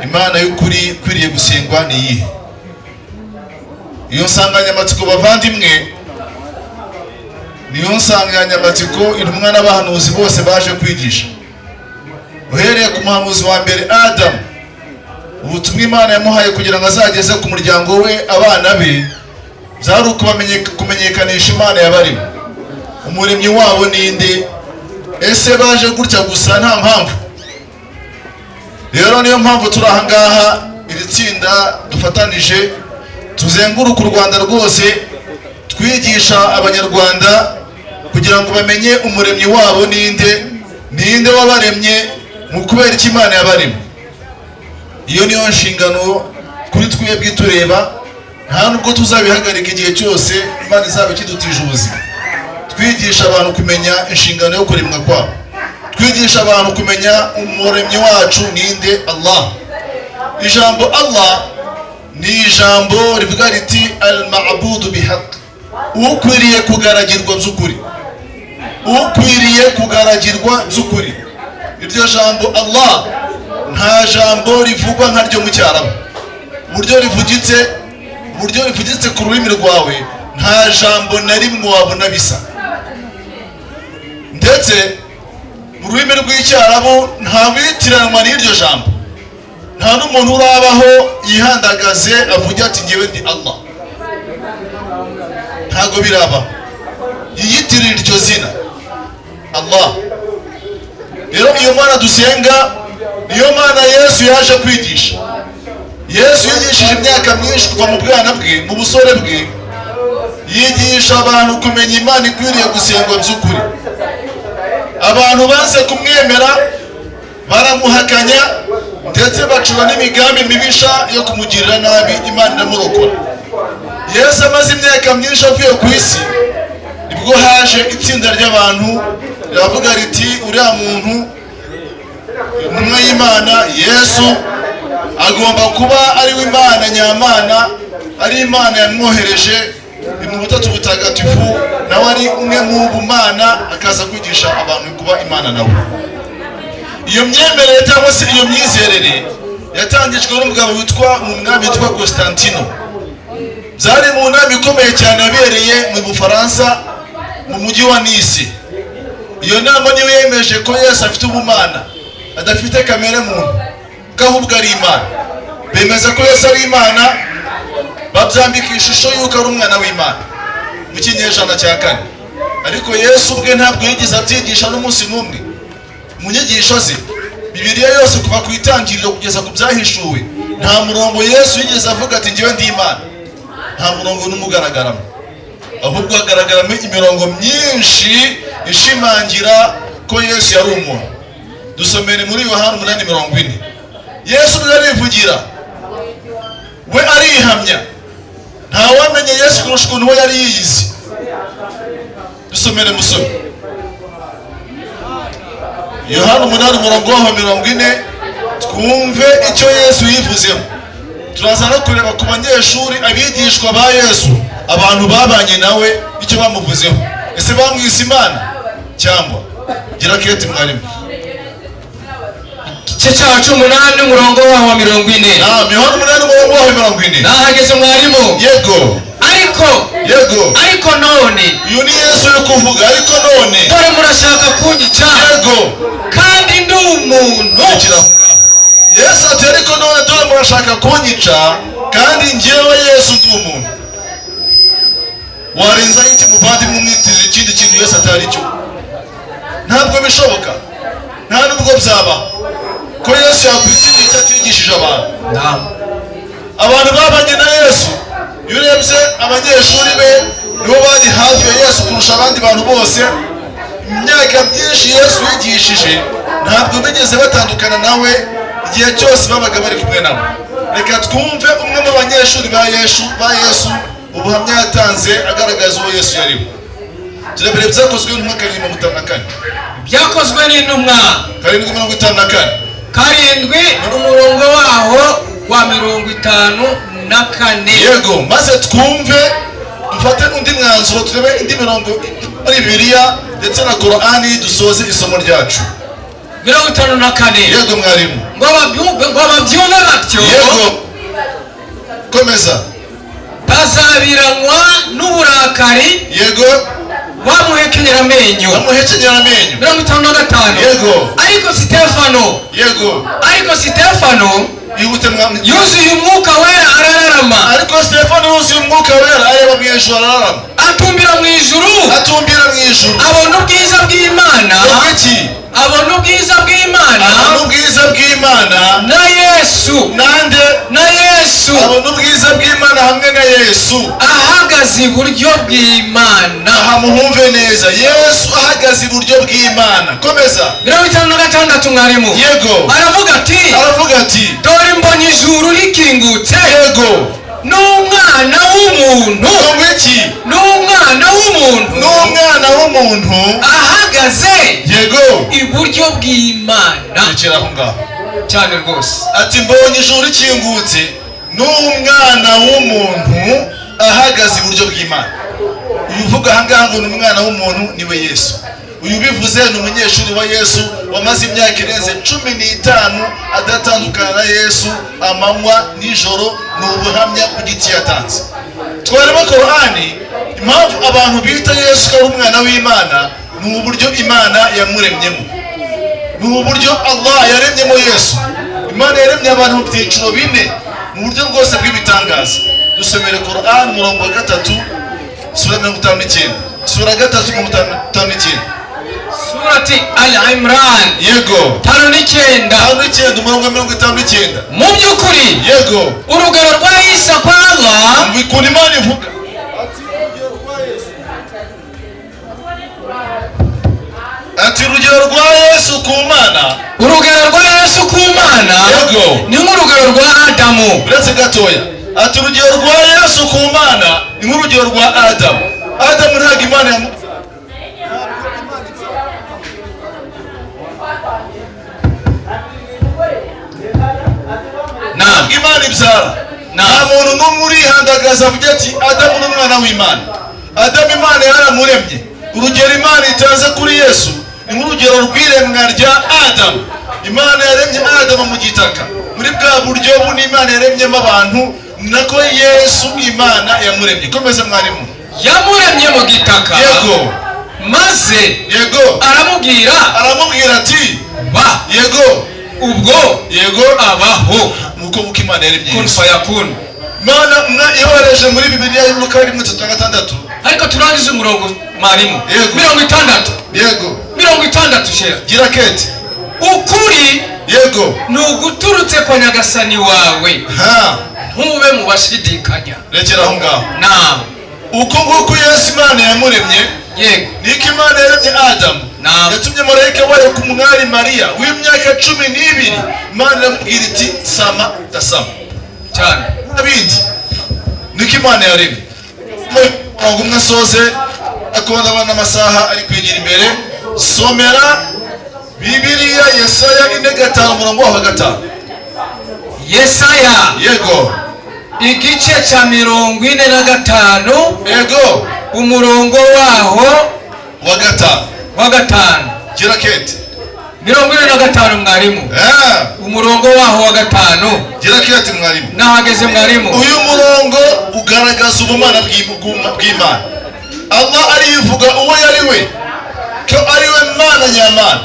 imana y'ukuri ikwiriye gusengwa ni iyihe? Iyo nsanganyamatsiko bavandimwe, niyo nsanganyamatsiko intumwa n'abahanuzi bose baje kwigisha. Uhereye ku muhanuzi wa mbere Adamu, ubutumwa Imana yamuhaye kugira ngo azageze ku muryango we abana be, byari kumenyekanisha Imana yabarimo. Umuremyi wabo ninde? Ese baje gutya gusa nta mpamvu? Rero niyo mpamvu turi aha ngaha, iri tsinda dufatanije tuzenguruka u Rwanda rwose twigisha abanyarwanda kugira ngo bamenye umuremyi wabo ninde wabaremye, mu kubera iki Imana yabarimo. Iyo niyo nshingano kuri twebwe tureba, nta nubwo tuzabihagarika igihe cyose Imana izaba ikidutije ubuzima. Twigisha abantu kumenya inshingano yo kuremwa kwabo, twigisha abantu kumenya umuremyi wacu ninde, Allah. Ijambo Allah ni ijambo rivuga riti al-ma'budu bihaq, ukwiriye kugaragirwa by'ukuri, ukwiriye kugaragirwa by'ukuri. Iryo jambo Allah nta jambo rivugwa nkaryo mu Cyarabu. Uburyo rivugitse ku rurimi rwawe, nta jambo na rimwe wabona bisa. Ndetse mu rurimi rw'Icyarabu nta witiranwa n'iryo jambo. Nta n'umuntu urabaho yihandagaze avuga ati ngewe ndi Allah. Ntago biraba, yiyitirira iryo zina Allah. Rero iyo Mana dusenga niyo Mana Yesu yaje kwigisha. Yesu yigishije imyaka myinshi kuva mu bwana bwe, mu busore bwe, yigisha abantu kumenya Imana ikwiriye gusengwa by'ukuri. Abantu banze kumwemera baramuhakanya, ndetse bacura n'imigambi mibisha yo kumugirira nabi, Imana iramurokora. Yesu amaze imyaka myinshi avuye ku isi, nibwo haje itsinda ry'abantu riravuga riti uriya muntu intumwa y'Imana Yesu agomba kuba ari we Imana nyamana, ari Imana yamwohereje mu butatu butagatifu, nawe ari umwe mu bumana, akaza kwigisha abantu kuba Imana nawe. Iyo myemerere cyangwa se iyo myizerere yatangijwe n'umugabo umwami witwa Constantino. Byari mu nama ikomeye cyane yabereye mu Bufaransa mu mujyi wa Nice. Iyo nama niyo yemeje ko Yesu afite ubumana, adafite kamere muntu, ko ahubwo ari Imana. Bemeza ko Yesu ari Imana, babyambika ishusho y'uko ari umwana w'Imana mu kinyejana cya 4. Ariko Yesu ubwe ntabwo yigeze abyigisha n'umunsi n'umwe. Mu nyigisho ze, Bibiliya yose kuva ku itangiriro kugeza ku byahishuwe, nta murongo Yesu yigeze avuga ati ngewe ndi Imana. Nta murongo n'umugaragaramo, ahubwo hagaragaramo imirongo myinshi ishimangira ko Yesu yari umuntu. Dusomere muri Yohana 8:40. Yesu ubwo arivugira, we arihamya, nta wamenye Yesu kurusha ukuntu we yari yiyizi. Dusomere musome Yohana 8:40, twumve icyo Yesu yivuzeho. Turaza no kureba ku banyeshuri abigishwa ba Yesu, abantu babanye nawe, icyo bamuvuzeho. Ese bamwise Imana cyangwa? Gira kete mwarimu. Igice cya 8 umurongo wa 40. Yohana 8:40. Nahageze mwarimu. Yego. Ariko none. Uyu ni Yesu uri kuvuga, ariko none. Dore murashaka kunyica. Yego. Kandi ndi umuntu. Yesu ati ariko none dore murashaka kunyica, kandi njyewe Yesu ndi umuntu. Warenza iki muvandimwe umwitirira ikindi kintu Yesu atari cyo? Ntabwo bishoboka, nta nubwo byaba ko Yesu yakwitirira icyo atigishije abantu. Abantu babanye na Yesu, iyo urebye abanyeshuri be nibo bari hafi ya Yesu kurusha abandi bantu bose. Imyaka myinshi Yesu yigishije, ntabwo bigeze batandukana nawe, igihe cyose babaga bari kumwe nawe. Reka twumve umwe mu banyeshuri ba Yesu ubuhamya yatanze agaragaza uwo Yesu yariwe. Turebere byakozwe n'intumwa 7:54. Byakozwe n'intumwa 7:54. 7 umurongo waho wa 54. Yego, maze twumve, dufate undi mwanzuro, turebe indi mirongo muri Bibiliya ndetse na Qur'ani dusoze isomo ryacu. 54. yego mwarimu. ngo babyumve batyo Yego, komeza. bazabiranywa n'uburakari Yego, bamuhekenyera amenyo. bamuhekenyera amenyo. 55. Yego, ariko Sitefano yihute mwami. yuzuye umwuka wera arararama, Ariko Stefano yuzuye umwuka wera areba mu ijuru ararama. atumbira mu ijuru, Atumbira mu ijuru. abona ubwiza bw'Imana, Iki? abona ubwiza bw'Imana Abona ubwiza bw'Imana. na Yesu, Nande? na Yesu Abona ubwiza bw'Imana hamwe na Yesu. ahagaze iburyo bw'Imana. Aha muhumve neza. Yesu ahagaze iburyo bw'Imana. Komeza. 56 mwarimu. Yego. aravuga ati dore mbonye ijuru rikingutse, Yego. n'umwana w'umuntu, Ngo iki? n'umwana w'umuntu N'umwana w'umuntu. ahagaze Yego. iburyo bw'Imana. Rekera aho ngaho. cyane rwose. Ati mbonye ijuru rikingutse n'umwana w'umuntu ahagaze iburyo bw'Imana. Uyu uvuga aha ngaha ngo ni umwana w'umuntu niwe Yesu. Uyu ubivuze ni umunyeshuri wa Yesu wamaze imyaka irenze 15 adatandukana na Yesu amanywa nijoro. Ni ubuhamya ku giti yatanze. Twareba Korani, impamvu abantu bita Yesu ko ari umwana w'Imana ni uburyo Imana yamuremyemo, ni uburyo Allah yaremyemo Yesu. Imana yaremye abantu mu byiciro bine mu buryo bwose bw'ibitangaza. Dusomere Korani umurongo wa 3 sura 59, sura 3:59. surati Al-Imran. Yego. 59. umurongo wa 59. mu by'ukuri Yego. urugero rwa Isa kwa Allah Mbikunda Imana ivuga. Ati urugero rwa Yesu ku Mana. urugero rwa Yesu ku Mana Yego. ni nk'urugero rwa Adamu. Uretse gatoya. Ati urugero rwa Yesu ku Mana ni nk'urugero rwa Adamu. Adamu ntabwo Imana yamu ntabwo Imana ibyara. Nta muntu n'umwe urihandagaza avuga ati Adamu ni umwana w'Imana. Adamu Imana yaramuremye. Urugero Imana itanze kuri Yesu ni nk'urugero rw'iremwa rya Adamu. Imana yaremye Adamu mu gitaka. Muri bwa buryo buni Imana yaremyemo abantu, nako Yesu Imana yamuremye. Komeza mwarimu. yamuremye mu gitaka. Yego. maze Yego. aramubwira ati ba. yego. ubwo Yego. abaho. Nuko muko Imana yaremye kun Yesu. fayakun. Imana yohereje muri Bibiliya ya Luka 1:36. ariko turangize umurongo mwarimu. Yego. 60. Yego. 60 shera. Gira kete. ukuri Yego. ni uguturutse kwa nyagasani wawe, Ha. ntube mu bashidikanya. Rekera aho ngaho. naam. Uko nguko Yesu Imana yamuremye. yego. Niko Imana yaremye Adamu. Naam. Yatumye marayika wayo ku mwari Mariya w'imyaka 12. Imana iramubwira iti sama dasama. cyane. Abindi. Niko Imana yaremye. Ngo umwe asoze akunda abana amasaha ari kwigira imbere. Somera Bibiliya Yesaya 4:5 umurongo wa 5. Yesaya. Yego. igice cya 45. Yego. umurongo waho wa 5. Gira kete. 45 mwarimu. umurongo waho wa 5. Gira kete mwarimu. nahageze mwarimu. Uyu murongo ugaragaza ubumana bw'Imana. Allah arivuga uwo yari we, ko ari we Mana nyamana,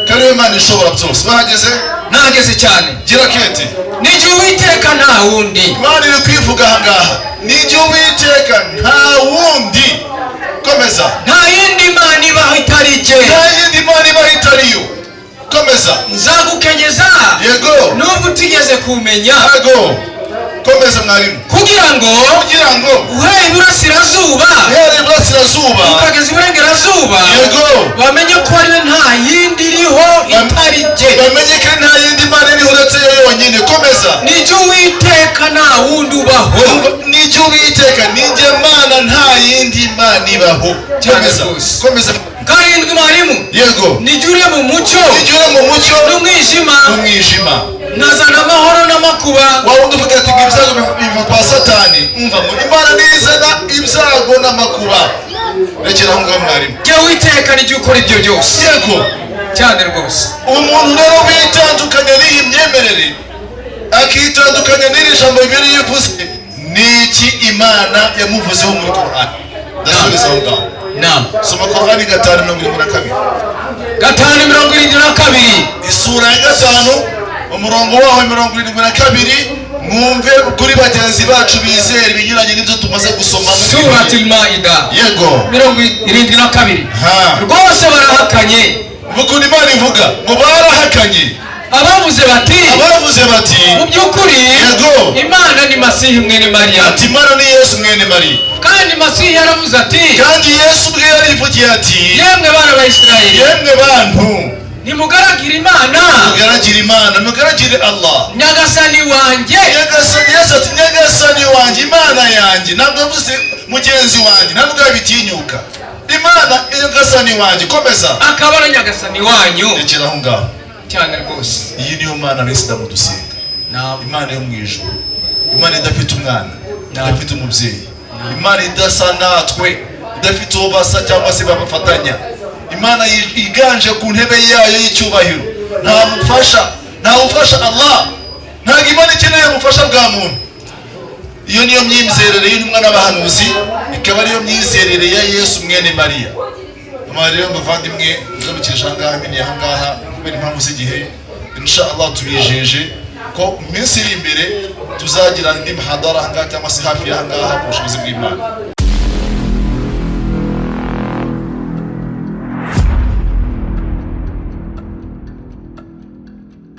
ko ari we Mana ishobora byose. Bahageze? nahageze cyane. Gira kete. nijye Uwiteka nta wundi. Imana iri kwivuga aha ngaha. Nijye Uwiteka nta wundi. Komeza. nta yindi Mana ibaho itari jye. Nta yindi Mana ibaho itari yo. Komeza. nzagukenyeza. Yego. nubwo utigeze kumenya. Yego. Komeza mwarimu. kugira ngo uhereye iburasirazuba ukageza iburengerazuba. Yego. bamenye ko ari we nta yindi iriho itari jye. Bamenye ko nta yindi Mana iriho uretse yo yonyine. Komeza. nijye Uwiteka nta wundi ubaho. Nijye Uwiteka, nijye Mana, nta yindi Mana ibaho. Komeza. Komeza. 7 mwarimu. Yego. nijye urema umucyo n'umwijima. nkazana amahoro n'amakuba. Wawundi uvuga ati ibyago biva kwa Satani. Umva ngo Imana nizana ibyago n'amakuba. Rekera aho ngaho mwarimu. jye Uwiteka nijye ukora ibyo byose. Yego. cyane rwose. umuntu rero witandukanya n'iyi myemerere akitandukanya n'iri jambo Bibiliya yivuze, ni iki Imana yamuvuzeho muri Korani? Ndasubiza aho ngaho. Naam. Soma Korani 5:72. 5:72. Isura ya 5 umurongo waho 72. Mwumve kuri bagenzi bacu bizera ibinyuranye n'ibyo tumaze gusoma. Suratul Maida. Yego. 72. Ha. Rwose barahakanye. Mukuni Imana ivuga ngo barahakanye. Abavuze bati mu by'ukuri yego Imana ni Masihi mwene Mariya. Ati Imana ni Yesu mwene Mariya. Kandi Masihi yaravuze ati, kandi Yesu ubwe yarivugiye ati, yemwe bana ba Isirayeli, yemwe bantu nimugaragira Imana, mugaragira Imana, mugaragira Allah, nyagasani wanjye. Nyagasani, Yesu ati nyagasani wanjye, Imana yanjye. Ntabwo yavuze mugenzi wanjye, ntabwo yabitinyuka. Imana nyagasani wanjye, komeza. Akaba ari nyagasani wanyu. Rekera aho ngaho cyane rwose. Iyi niyo Mana n'isidamu dusenga. Imana yo mu ijuru, Imana idafite umwana, idafite umubyeyi, Imana idasa natwe, idafite uwo basa cyangwa se babafatanya, Imana iganje ku ntebe yayo y'icyubahiro. Nta ufasha Allah, ntabwo Imana ikeneye ubufasha bwa muntu. Iyo niyo myizerere y'intumwa n'abahanuzi, ikaba ariyo myizerere ya Yesu mwene Mariya. Rero bavandimwe, uzabukirije ahangaha mini ahangaha kubera impamvu z'igihe, inshallah tubijeje ko minsi iri imbere tuzagira indi muhadara ahangaha cyangwa se hafi y'ahangaha ku bushobozi bw'Imana.